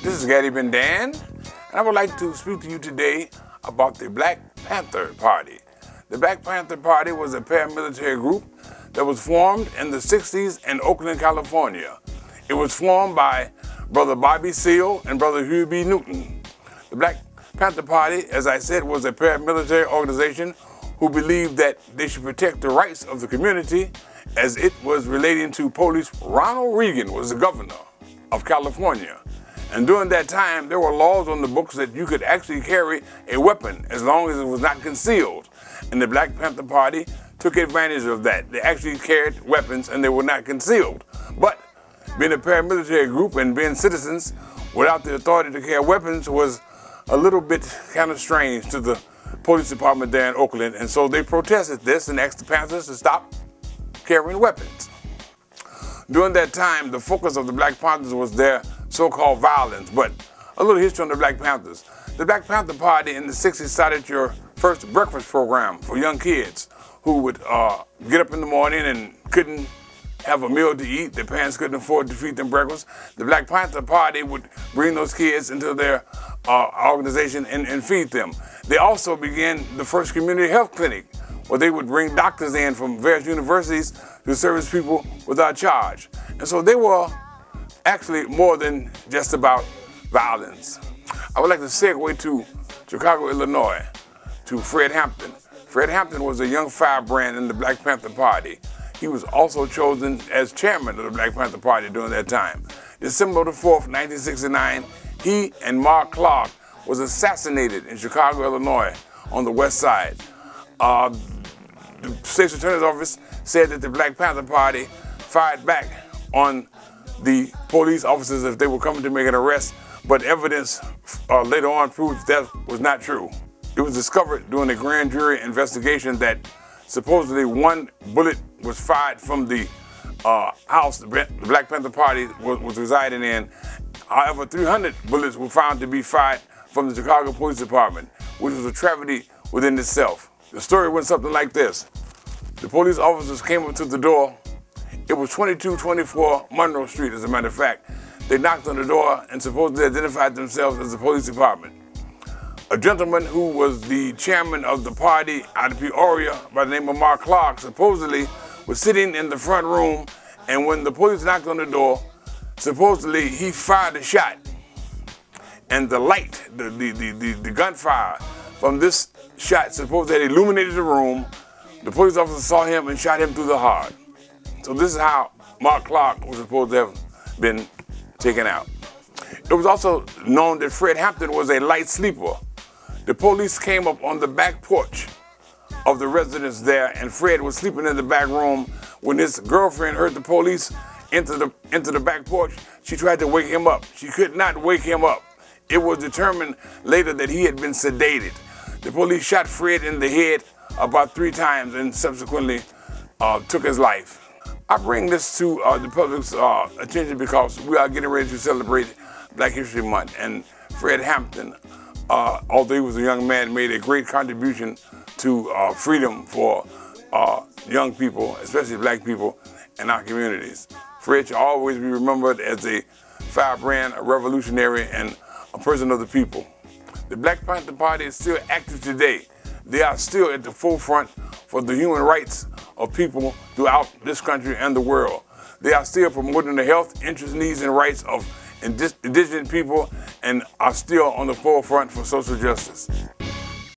This is Gaddi Dan, and I would like to speak to you today about the Black Panther Party. The Black Panther Party was a paramilitary group that was formed in the 60s in Oakland, California. It was formed by Brother Bobby Seale and Brother Huey B. Newton. The Black Panther Party, as I said, was a paramilitary organization who believed that they should protect the rights of the community as it was relating to police. Ronald Reagan was the governor of California. And during that time, there were laws on the books that you could actually carry a weapon as long as it was not concealed. And the Black Panther Party took advantage of that. They actually carried weapons and they were not concealed. But being a paramilitary group and being citizens without the authority to carry weapons was a little bit kind of strange to the police department there in Oakland. And so they protested this and asked the Panthers to stop carrying weapons. During that time, the focus of the Black Panthers was their so-called violence. But a little history on the Black Panthers. The Black Panther Party in the 60s started your first breakfast program for young kids who would get up in the morning and couldn't have a meal to eat. Their parents couldn't afford to feed them breakfast. The Black Panther Party would bring those kids into their organization and feed them. They also began the first community health clinic where they would bring doctors in from various universities to service people without charge. And so they were actually more than just about violence. I would like to segue to Chicago, Illinois, to Fred Hampton. Fred Hampton was a young firebrand in the Black Panther Party. He was also chosen as chairman of the Black Panther Party during that time. December the 4th, 1969, he and Mark Clark was assassinated in Chicago, Illinois, on the west side. The state's attorney's office said that the Black Panther Party fired back on the police officers if they were coming to make an arrest, but evidence later on proved that was not true. It was discovered during a grand jury investigation that supposedly one bullet was fired from the house the Black Panther Party was residing in. However, 300 bullets were found to be fired from the Chicago Police Department, which was a tragedy within itself. The story went something like this. The police officers came up to the door. It was 2224 Monroe Street, as a matter of fact. They knocked on the door and supposedly identified themselves as the police department. A gentleman who was the chairman of the party out of Peoria by the name of Mark Clark supposedly was sitting in the front room, and when the police knocked on the door, supposedly he fired a shot. And the light, the gunfire from this shot supposedly had illuminated the room. The police officer saw him and shot him through the heart. So this is how Mark Clark was supposed to have been taken out. It was also known that Fred Hampton was a light sleeper. The police came up on the back porch of the residence there, and Fred was sleeping in the back room. When his girlfriend heard the police enter the back porch, she tried to wake him up. She could not wake him up. It was determined later that he had been sedated. The police shot Fred in the head about 3 times and subsequently took his life. I bring this to the public's attention because we are getting ready to celebrate Black History Month, and Fred Hampton, although he was a young man, made a great contribution to freedom for young people, especially Black people in our communities. Fred should always be remembered as a firebrand, a revolutionary, and a person of the people. The Black Panther Party is still active today. They are still at the forefront for the human rights of people throughout this country and the world. They are still promoting the health, interests, needs, and rights of indigenous people and are still on the forefront for social justice.